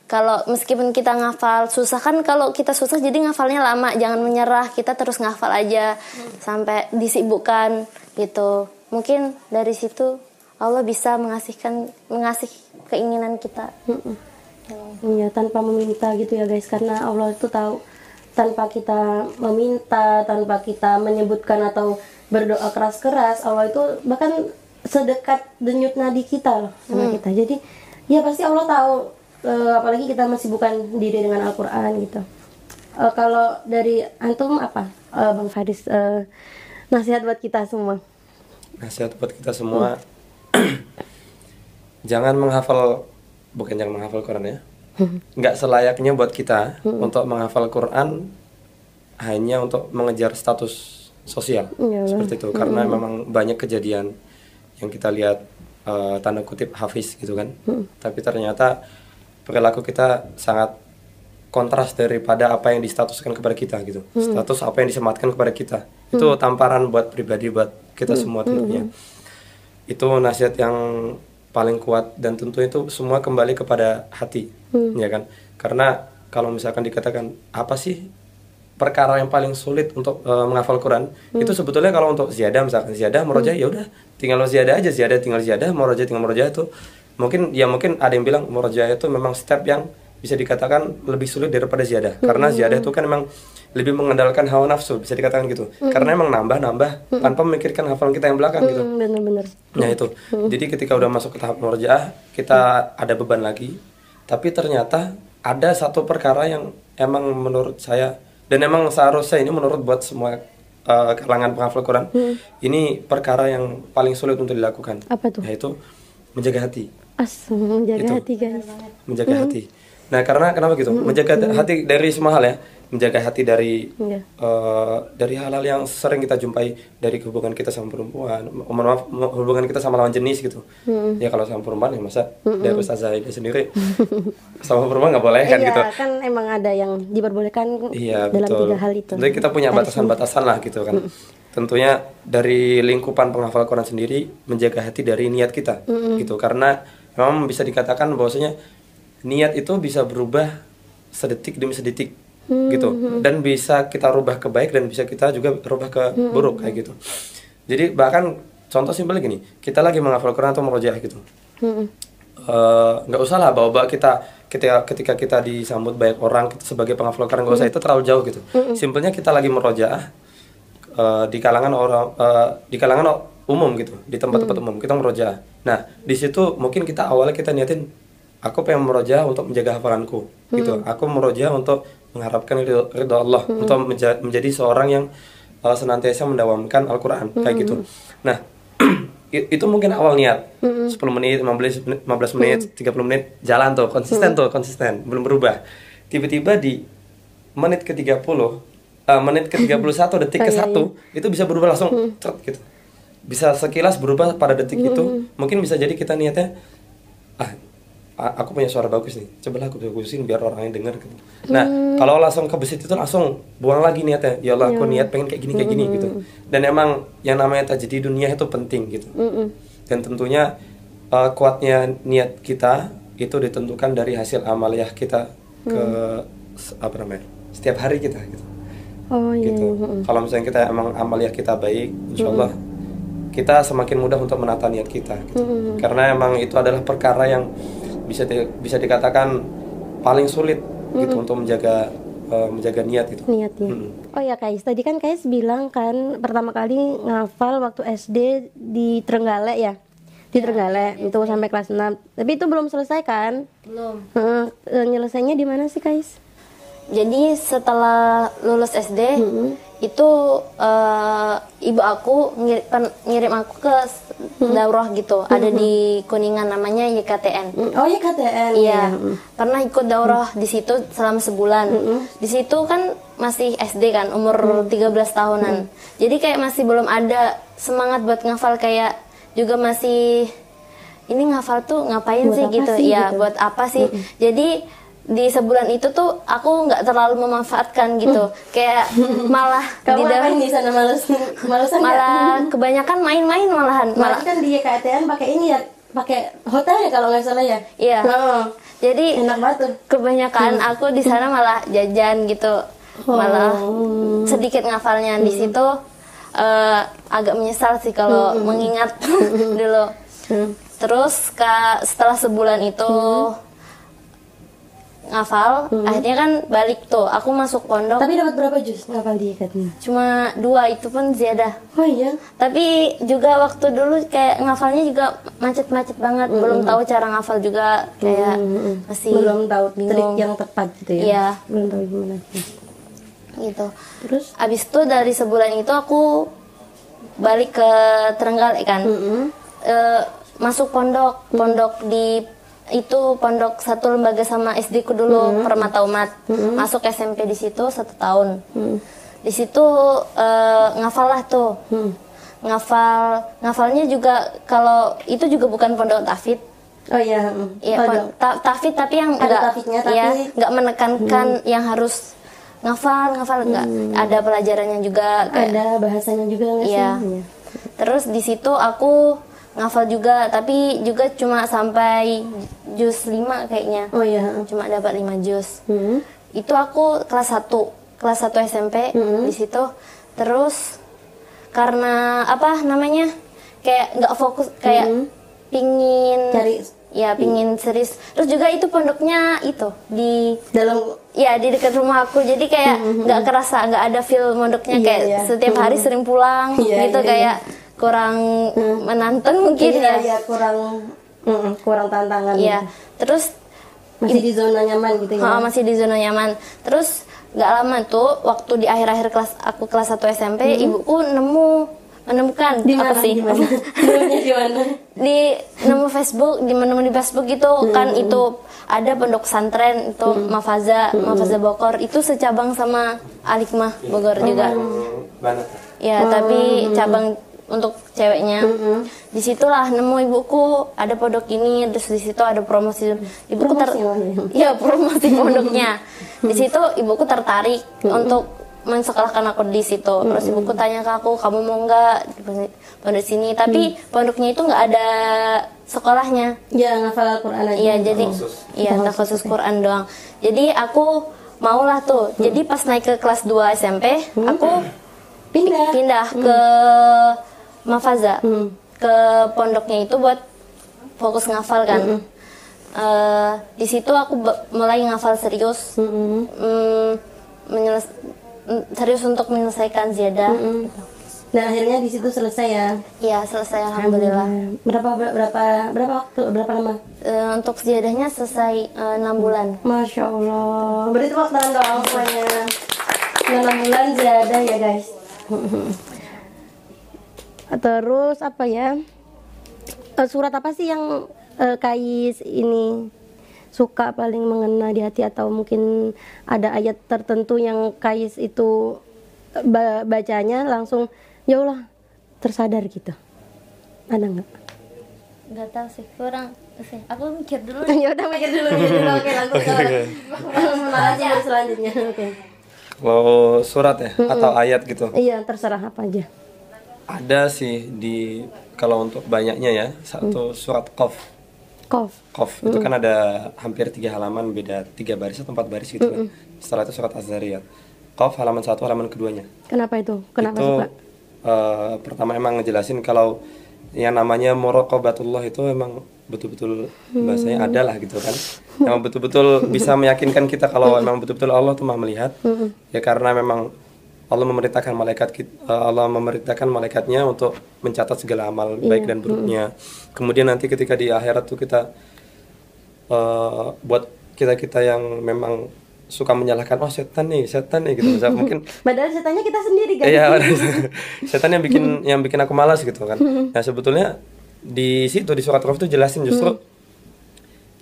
Kalau meskipun kita ngafal susah kan, kalau kita susah jadi ngafalnya lama, jangan menyerah, kita terus ngafal aja sampai disibukkan gitu. Mungkin dari situ Allah bisa mengasih keinginan kita. Iya, tanpa meminta gitu ya guys, karena Allah itu tahu tanpa kita meminta, tanpa kita menyebutkan atau berdoa keras-keras, Allah itu bahkan sedekat denyut nadi kita loh sama kita. Jadi ya pasti Allah tahu. Apalagi kita masih bukan diri dengan Al-Quran gitu. Kalau dari antum apa, Bang Faris, nasihat buat kita semua? Nasihat buat kita semua, jangan menghafal Quran ya. Nggak selayaknya buat kita untuk menghafal Quran hanya untuk mengejar status sosial seperti itu. Karena memang banyak kejadian yang kita lihat tanda kutip hafiz gitu kan. Tapi ternyata perilaku kita sangat kontras daripada apa yang distatuskan kepada kita gitu. Status apa yang disematkan kepada kita. Itu tamparan buat pribadi, buat kita semua tentunya. Itu nasihat yang paling kuat, dan tentu itu semua kembali kepada hati, ya kan? Karena kalau misalkan dikatakan apa sih perkara yang paling sulit untuk menghafal Quran, itu sebetulnya kalau untuk ziyadah, misalkan ziyadah, murojaah, ya udah tinggal ziyadah aja, tinggal ziyadah, murojaah tinggal murojaah. Itu mungkin ada yang bilang murojaah itu memang step yang bisa dikatakan lebih sulit daripada ziyadah, karena ziyadah itu kan memang lebih mengandalkan hawa nafsu, bisa dikatakan gitu, karena emang nambah tanpa memikirkan hafalan kita yang belakang gitu. Benar-benar. Nah itu, jadi ketika udah masuk ke tahap murojaah, kita ada beban lagi, tapi ternyata ada satu perkara yang emang menurut saya, dan emang seharusnya ini menurut buat semua kalangan penghafal Quran, ini perkara yang paling sulit untuk dilakukan. Apa tuh? Yaitu menjaga hati. Menjaga hati guys. Menjaga hati. Nah, karena kenapa gitu? Menjaga hati dari semua hal ya. Menjaga hati dari hal-hal yang sering kita jumpai, dari hubungan kita sama perempuan, hubungan kita sama lawan jenis gitu. Ya kalau sama perempuan ya masa dari Ustazah ini sendiri sama perempuan nggak boleh kan gitu. Iya, kan emang ada yang diperbolehkan dalam betul. 3 hal itu. Tentunya kita punya batasan-batasan lah gitu kan. Tentunya dari lingkupan penghafal Quran sendiri menjaga hati dari niat kita gitu, karena memang bisa dikatakan bahwasanya niat itu bisa berubah sedetik demi sedetik gitu, dan bisa kita rubah ke baik dan bisa kita juga rubah ke buruk kayak gitu. Jadi bahkan contoh simpel gini, kita lagi menghafal Quran atau murojaah gitu, nggak usah lah bawa kita ketika kita disambut banyak orang kita sebagai penghafal Quran, nggak usah itu terlalu jauh gitu. Simpelnya kita lagi murojaah di kalangan umum gitu, di tempat-tempat umum kita murojaah. Nah di situ mungkin kita awalnya kita niatin, aku pengen murojaah untuk menjaga hafalanku gitu, aku murojaah untuk mengharapkan ridho Allah, untuk menjadi seorang yang senantiasa mendawamkan Al-Quran kayak gitu. Nah itu mungkin awal niat 10 menit, 15 menit, 30 menit jalan tuh konsisten belum berubah. Tiba-tiba di menit ke 30, menit ke 31 detik ke 1 itu bisa berubah langsung gitu. Bisa sekilas berubah pada detik itu. Mungkin bisa jadi kita niatnya, aku punya suara bagus nih, cobalah aku bagusin biar orang yang dengar gitu. Nah kalau langsung kebesit itu langsung buang lagi niatnya, ya Allah aku niat pengen kayak gini gitu. Dan emang yang namanya tajdid dunia itu penting gitu. Dan tentunya kuatnya niat kita itu ditentukan dari hasil amaliyah kita ke setiap hari kita gitu. Gitu. Kalau misalnya kita emang amaliyah kita baik, insya Allah kita semakin mudah untuk menata niat kita gitu. Karena emang itu adalah perkara yang bisa dikatakan paling sulit gitu untuk menjaga niat itu. Oh ya Kais, tadi kan Kais bilang kan pertama kali ngafal waktu SD di Trenggalek ya. di Trenggalek itu sampai kelas 6. Tapi itu belum selesai kan? Belum. Nyelesainya di mana sih, Kais? Jadi setelah lulus SD itu ibu aku ngirim aku ke daurah gitu. Ada di Kuningan namanya YKTN. Oh, YKTN. Iya. Pernah ikut daurah di situ selama sebulan. Di situ kan masih SD kan, umur 13 tahunan. Jadi kayak masih belum ada semangat buat ngafal, kayak juga masih ini ngafal tuh ngapain Buat sih apa gitu. sih, Iya, gitu. buat apa sih? Jadi di sebulan itu tuh aku nggak terlalu memanfaatkan gitu, kayak malah Kamu di ngapain di sana malesan malah kebanyakan main-main malahan. Malah kan di YKTN pakai ini ya, pakai hotel ya kalau nggak salah ya. Iya. Oh, Jadi enak banget tuh. kebanyakan aku di sana malah jajan gitu, malah sedikit ngafalnya di situ. Agak menyesal sih kalau mengingat dulu. Terus setelah sebulan itu ngafal, akhirnya kan balik tuh. Aku masuk pondok. Tapi dapat berapa juz ngafal di YKTN? Cuma 2, itu pun ziyadah. Oh iya. Tapi juga waktu dulu kayak ngafalnya juga macet-macet banget, belum tahu cara ngafal juga, kayak masih Belum tahu trik bingung yang tepat gitu ya. Iya. Belum tahu gimana. gitu. Terus Abis itu dari sebulan itu aku balik ke Trenggalek kan. Masuk pondok di itu pondok satu lembaga sama SD ku dulu, Permata Umat. Masuk SMP di situ 1 tahun. Di situ ngafal lah tuh. Ngafalnya juga, kalau itu juga bukan pondok tahfidz. oh iya. Iya, tahfidz tapi yang Ada enggak, tahfidznya, tapi- ya, enggak menekankan yang harus ngafal enggak. Ada pelajarannya juga kayak. Ada bahasanya juga nggak sih? Iya. Terus di situ aku ngafal juga, tapi juga cuma sampai juz 5 kayaknya. Oh iya. Cuma dapat 5 juz. Itu aku kelas 1 SMP di situ. Terus karena apa namanya? Kayak nggak fokus, kayak pingin pingin serius. Terus juga itu pondoknya itu di Dalam di dekat rumah aku, jadi kayak nggak kerasa, nggak ada feel mondoknya, Iya, kayak iya. setiap hari sering pulang Iya, gitu, iya, kayak kurang menantang mungkin iya, ya. kurang tantangan. Iya. Terus Masih di zona nyaman gitu ya. masih di zona nyaman. Terus nggak lama tuh, waktu di akhir-akhir kelas 1 SMP, ibuku menemukan Di apa mana? sih? Nemunya di mana? Nemu di Facebook gitu kan, itu ada pondok pesantren itu Mafaza Bogor, itu secabang sama Alikmah Bogor juga. Ya, tapi cabang untuk ceweknya. Disitulah nemu ibuku ada pondok ini, terus di situ ada promosi. Ibuku promosi pondoknya. Di situ ibuku tertarik untuk mensekolahkan aku di situ. Terus ibuku tanya ke aku, kamu mau nggak di pondok sini? Tapi pondoknya itu nggak ada sekolahnya. Ya, ngafal Al-Quran aja. Iya, jadi tak khusus Quran doang. Jadi aku maulah tuh. Jadi pas naik ke kelas 2 SMP, aku pindah ke Mafaza, ke pondoknya itu buat fokus ngafal kan. Di situ aku mulai ngafal serius, serius untuk menyelesaikan ziyadah. Nah, akhirnya di situ selesai ya. Iya, selesai alhamdulillah. Berapa lama? Untuk ziyadahnya selesai 6 bulan. Masya Allah. Beri tepuk tangan dong semuanya. 6 bulan ziyadah ya guys. Terus apa ya? Surat apa sih yang Kais ini suka paling mengena di hati, atau mungkin ada ayat tertentu yang Kais itu bacanya langsung ya Allah tersadar gitu? Ada nggak? Nggak tahu sih, kurang sih. Aku mikir dulu. Ya udah mikir dulu. Oke, langsung ke narasumber selanjutnya. Oke. Kalau surat ya atau ayat gitu. Iya, terserah apa aja. Ada sih kalau untuk banyaknya ya, satu surat Qaf. Qaf itu kan ada hampir 3 halaman, beda 3 baris atau 4 baris gitu kan. Setelah itu surat Az-Zariyat. Qaf halaman 1, halaman keduanya. Kenapa itu? Kenapa itu, suka? Pertama emang ngejelasin kalau yang namanya muraqabatullah itu emang betul-betul bahasanya ada lah gitu kan. Emang betul-betul bisa meyakinkan kita kalau emang betul-betul Allah tuh maha melihat. Ya karena memang Allah memerintahkan malaikatnya untuk mencatat segala amal baik dan buruknya. Kemudian nanti ketika di akhirat tuh kita buat kita yang memang suka menyalahkan, oh setan nih gitu. Misal mungkin Padahal setannya kita sendiri kan. iya, setan yang bikin aku malas gitu kan. Nah, sebetulnya di situ di surat Qaf itu jelasin justru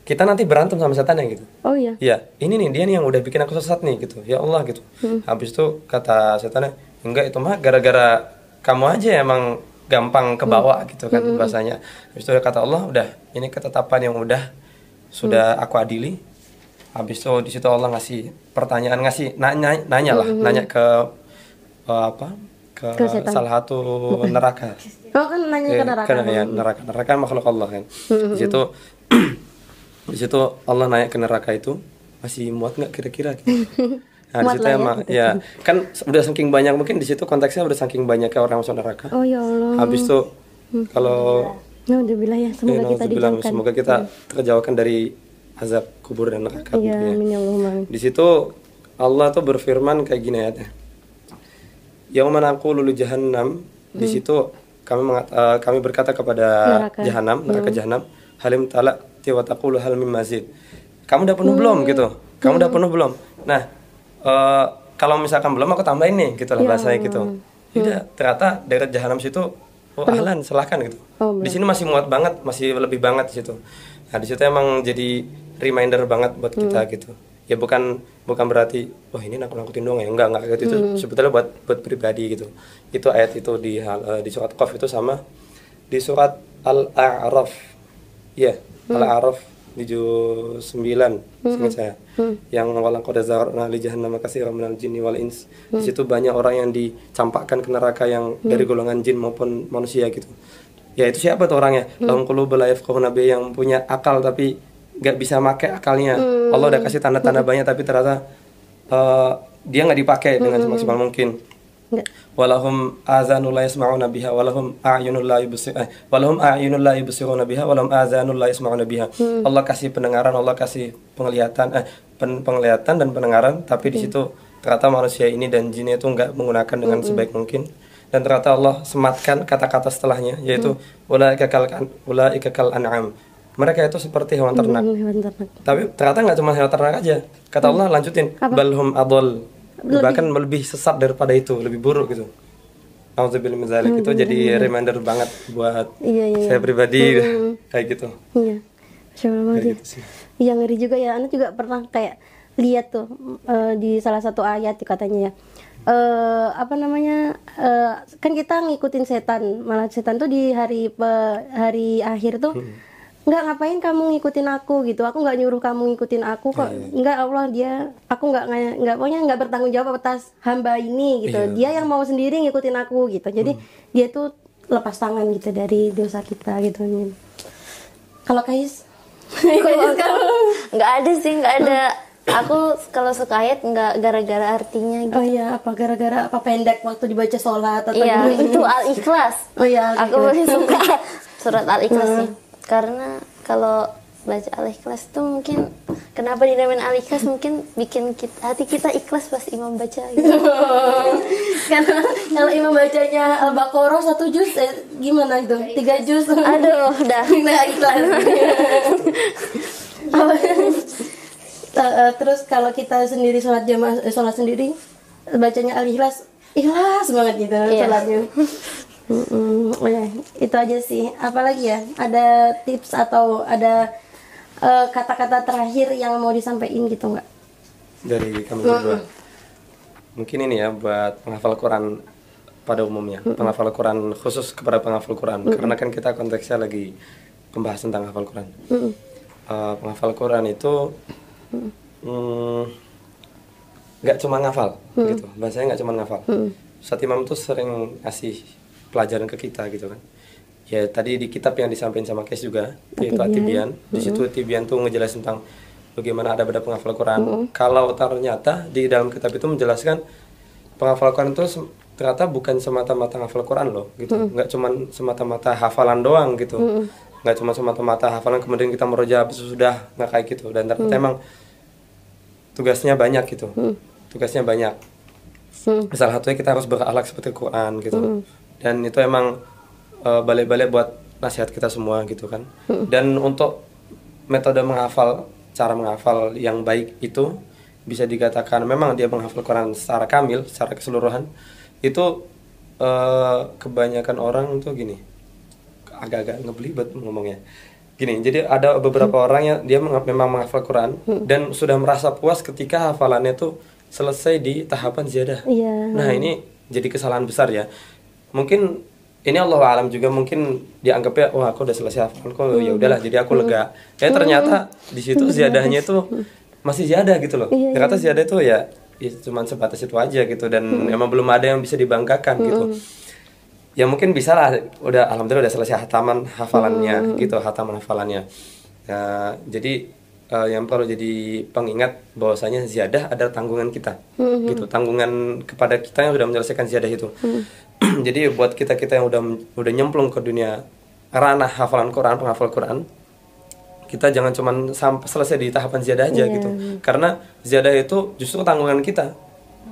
kita nanti berantem sama setannya gitu. Oh iya. Iya, ini nih dia nih yang udah bikin aku sesat nih gitu. Ya Allah gitu. Habis itu kata setannya, enggak itu mah gara-gara kamu aja emang gampang kebawa gitu kan bahasanya. Habis itu kata Allah, udah ini ketetapan yang udah sudah aku adili. Habis itu di situ Allah ngasih pertanyaan, nanya ke ke setan. salah satu neraka. Oh kan nanya ke neraka. Neraka makhluk Allah kan. Di situ Allah nanya ke neraka itu, masih muat nggak kira-kira gitu. Nah, di Muat situ lah ya, emang gitu. ya kan udah saking banyak, mungkin di situ konteksnya udah saking banyaknya orang masuk neraka. Oh ya Allah. Habis itu kalau Alhamdulillah ya, semoga kita dijauhkan. semoga kita terjauhkan dari azab kubur dan neraka. Iya, gitu ya. amin ya Allahumma amin. Di situ Allah tuh berfirman kayak gini ayatnya. Yauma naqulu li jahannam, di situ kami berkata kepada Neraka. neraka jahanam, halim talaqti wa taqulu hal mim mazid. Kamu udah penuh belum gitu? Kamu udah penuh belum? Nah, kalau misalkan belum aku tambahin nih gitu lah bahasanya gitu. Tidak, ternyata daerah jahanam situ ahlan, silahkan gitu. Di sini masih muat banget, masih lebih banget di situ. Nah, di situ emang jadi reminder banget buat kita gitu. Ya bukan berarti wah ini nakut-nakutin doang ya, enggak gitu. Itu sebetulnya buat pribadi gitu. Itu ayat itu di surat Qaf itu sama di surat Al-A'raf. Iya, Al-A'raf di juz 9 seingat saya. Yang walaqad zara'na li jahannam katsiran minal jinni wal ins. Di situ banyak orang yang dicampakkan ke neraka yang dari golongan jin maupun manusia gitu. Ya itu siapa tuh orangnya? Lahum qulubun la yafqahuna biha, yang punya akal tapi nggak bisa pakai akalnya. Allah udah kasih tanda-tanda banyak tapi ternyata dia nggak dipakai dengan semaksimal mungkin. Walahum azanul la yasma'una biha walahum a'yunul la yubsiruna biha walahum azanul la yasma'una biha. Allah kasih pendengaran, Allah kasih penglihatan dan pendengaran, tapi di situ ternyata manusia ini dan jin itu nggak menggunakan dengan sebaik mungkin. Dan ternyata Allah sematkan kata-kata setelahnya, yaitu ulaika kal an'am. Mereka itu seperti hewan ternak. Tapi ternyata nggak cuma hewan ternak aja. Kata Allah lanjutin, balhum adol, bahkan lebih sesat daripada itu, lebih buruk gitu. Auzubillahi min dzalik. Itu jadi reminder banget buat saya pribadi kayak gitu. Iya. Masya Allah Kayak sih. gitu sih. Iya ngeri juga ya. Anak juga pernah kayak lihat tuh di salah satu ayat katanya ya. Apa namanya? Kan kita ngikutin setan. Malah setan tuh di hari akhir tuh nggak, ngapain kamu ngikutin aku gitu, aku nggak nyuruh kamu ngikutin aku kok. Nggak, Allah aku nggak pokoknya nggak bertanggung jawab atas hamba ini gitu. Dia yang mau sendiri ngikutin aku gitu. Jadi dia tuh lepas tangan gitu dari dosa kita gitu. Kalau Kais Nggak ada sih, nggak ada. Aku kalau suka ayat nggak gara-gara artinya gitu. oh iya, apa gara-gara apa pendek waktu dibaca sholat atau Iya, gimana? itu Al-Ikhlas. Oh iya, Aku paling suka surat Al-Ikhlas sih. Karena kalau baca Al-Ikhlas tuh mungkin kenapa dinamain Al-Ikhlas, mungkin bikin hati kita ikhlas pas imam baca gitu. Karena kalau imam bacanya Al-Baqarah 1 juz gimana itu? 3 juz. Aduh, udah. Nah, ikhlas. Terus kalau kita sendiri sholat jamaah, sholat sendiri bacanya Al-Ikhlas, ikhlas banget gitu sholatnya. Oh ya, itu aja sih. Apalagi ya? Ada tips atau ada kata-kata terakhir yang mau disampaikan gitu nggak? Dari kami berdua. Mungkin ini ya buat penghafal Quran pada umumnya. Penghafal Quran khusus kepada penghafal Quran. Karena kan kita konteksnya lagi pembahasan tentang hafal Quran. Penghafal Quran itu nggak cuma ngafal gitu. Bahasanya nggak cuma ngafal. Ustaz Imam tuh sering ngasih pelajaran ke kita gitu kan. Ya tadi di kitab yang disampaikan sama Kes juga, yaitu At-Tibyan. Di situ Tibyan tuh ngejelasin tentang bagaimana ada beda penghafal Quran. Kalau ternyata di dalam kitab itu menjelaskan penghafal Quran itu ternyata bukan semata-mata hafal Quran loh gitu. Nggak cuma semata-mata hafalan doang gitu. Nggak cuma semata-mata hafalan kemudian kita meroja habis itu sudah, nggak kayak gitu. Dan ternyata emang tugasnya banyak gitu. Tugasnya banyak. Salah satunya kita harus berakhlak seperti Quran gitu. Dan itu emang balik-balik buat nasihat kita semua gitu kan. Dan untuk metode menghafal, cara menghafal yang baik itu bisa dikatakan memang dia menghafal Quran secara kamil, secara keseluruhan. Itu kebanyakan orang tuh gini, agak-agak ngebelibet ngomongnya. Gini, jadi ada beberapa orang yang dia memang menghafal Quran dan sudah merasa puas ketika hafalannya tuh selesai di tahapan ziyadah. Nah, ini jadi kesalahan besar ya. Mungkin ini Allah alam juga mungkin dianggapnya wah aku udah selesai hafalanku ya udahlah jadi aku lega. Ternyata di situ ziyadahnya itu masih ziyadah gitu loh. Ternyata ziyadah itu ya cuma sebatas itu aja gitu dan emang belum ada yang bisa dibanggakan gitu. Ya mungkin bisa lah, udah alhamdulillah udah selesai hataman hafalannya gitu, hataman hafalannya. Nah, jadi yang perlu jadi pengingat bahwasanya ziyadah adalah tanggungan kita, gitu, tanggungan kepada kita yang sudah menyelesaikan ziyadah itu. Jadi buat kita yang udah nyemplung ke dunia ranah hafalan Quran, penghafal Quran, kita jangan cuma sampai selesai di tahapan ziyadah aja gitu, karena ziyadah itu justru tanggungan kita.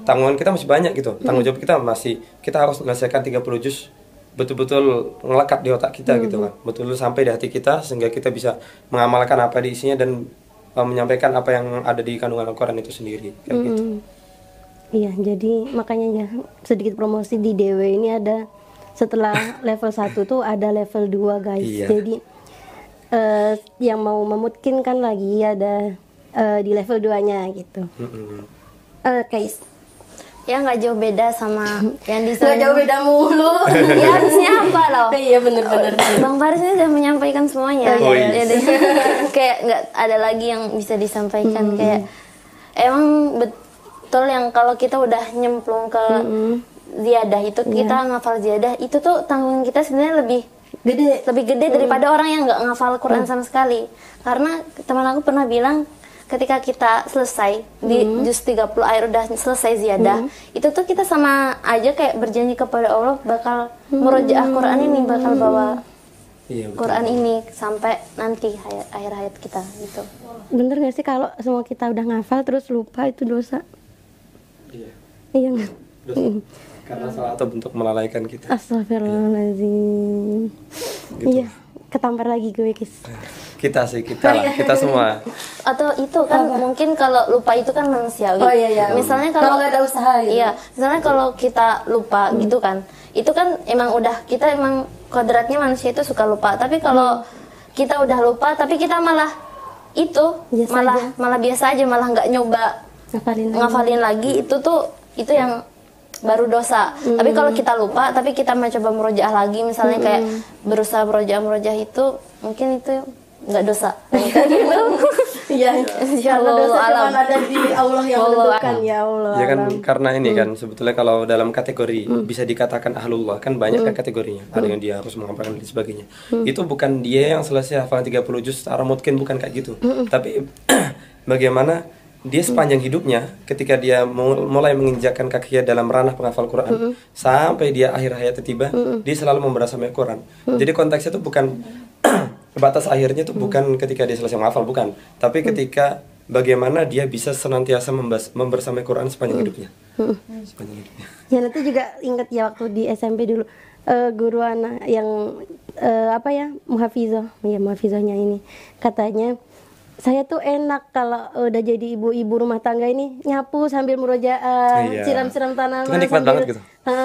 Tanggungan kita masih banyak gitu. Tanggung jawab kita masih, kita harus menyelesaikan 30 juz betul-betul ngelekat di otak kita gitu kan. Betul-betul sampai di hati kita sehingga kita bisa mengamalkan apa di isinya dan menyampaikan apa yang ada di kandungan Al-Quran itu sendiri kayak gitu. Iya, jadi makanya ya sedikit promosi di DW ini ada setelah level 1 tuh ada level 2 guys. Jadi yang mau memungkinkan lagi ada di level 2-nya gitu. Guys, ya nggak jauh beda sama yang di nggak jauh beda mulu. Ya harusnya apa loh? Iya bener-bener. Bang Faris ini udah menyampaikan semuanya. Jadi kayak nggak ada lagi yang bisa disampaikan. Kayak emang betul yang kalau kita udah nyemplung ke ziyadah itu, kita ngafal ziyadah itu tuh tanggungan kita sebenarnya lebih gede daripada orang yang nggak ngafal Quran sama sekali. Karena teman aku pernah bilang ketika kita selesai di juz 30 air udah selesai ziyadah, itu tuh kita sama aja kayak berjanji kepada Allah bakal murojaah Quran ini, bakal bawa Quran ini sampai nanti akhir hayat kita gitu. Bener gak sih kalau semua kita udah ngafal terus lupa, itu dosa? Iya nggak? Dosa. Karena salah atau bentuk melalaikan kita. Astagfirullahaladzim. Iya, ketampar lagi gue guys. Kita lah, kita semua. Atau itu kan mungkin kalau lupa itu kan manusiawi. Misalnya kalau nggak ada usaha gitu. Iya, misalnya kalau kita lupa gitu kan, itu kan emang udah kita emang kodratnya manusia itu suka lupa. Tapi kalau kita udah lupa tapi kita malah itu malah biasa aja, malah nggak nyoba ngafalin lagi, itu yang baru dosa. Tapi kalau kita lupa tapi kita mencoba murojaah lagi, misalnya kayak berusaha murojaah itu, mungkin itu nggak dosa. Iya, insyaallah dosa cuma ada di Allah yang menentukan, ya Allah. Ya kan, karena ini kan sebetulnya kalau dalam kategori bisa dikatakan ahlullah kan banyak kan kategorinya. Ada yang dia harus mengamalkan dan sebagainya. Itu bukan dia yang selesai hafalan 30 juz secara mungkin, bukan kayak gitu. Tapi bagaimana dia sepanjang hidupnya ketika dia mulai menginjakkan kakinya dalam ranah penghafal Quran sampai dia akhir hayatnya tiba, dia selalu membersamai Quran. Jadi konteksnya itu bukan batas akhirnya itu bukan ketika dia selesai menghafal, bukan, tapi ketika bagaimana dia bisa senantiasa membersamai Quran sepanjang hidupnya. Ya nanti juga ingat ya waktu di SMP dulu guru anak yang muhafizahnya ini katanya, saya tuh enak kalau udah jadi ibu-ibu rumah tangga ini nyapu sambil murojaah, siram-siram tanaman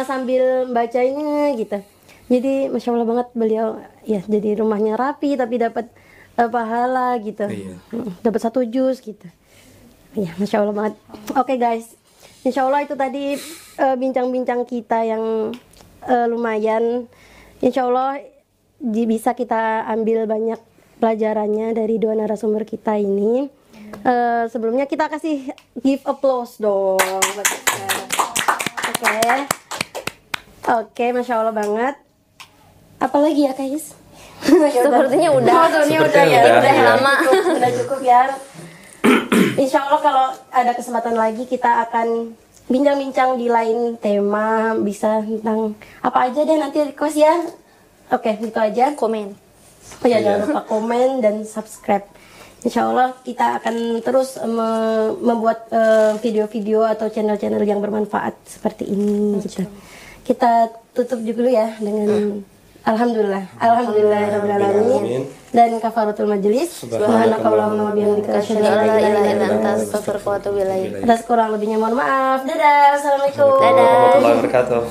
sambil bacanya gitu. Jadi masya Allah banget beliau ya, jadi rumahnya rapi tapi dapat pahala gitu, dapat 1 juz gitu. Ya masya Allah banget. Oke guys, insya Allah itu tadi bincang-bincang kita yang lumayan. Insya Allah bisa kita ambil banyak pelajarannya dari 2 narasumber kita ini. Sebelumnya kita kasih give applause dong buat kita. Oke, masya Allah banget. Apalagi ya guys? Sepertinya udah lama. Udah cukup ya. Insya Allah kalau ada kesempatan lagi kita akan bincang-bincang di lain tema, bisa tentang apa aja deh, nanti request ya. Oke, gitu aja. Komen. Oh ya, jangan lupa komen dan subscribe. Insya Allah kita akan terus membuat video-video atau channel-channel yang bermanfaat seperti ini gitu. Kita tutup dulu ya dengan Alhamdulillahirabbil alamin dan kafaratul majelis. Subhanakallahumma wa bihamdika asyhadu an la ilaha illa anta astaghfiruka wa atubu ilaik. Atas kurang lebihnya mohon maaf. Dadah. Assalamualaikum. Warahmatullahi wabarakatuh.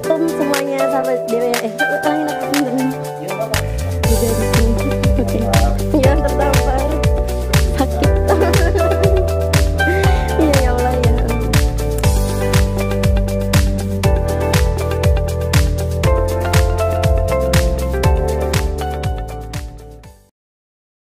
Semuanya sahabat DWS.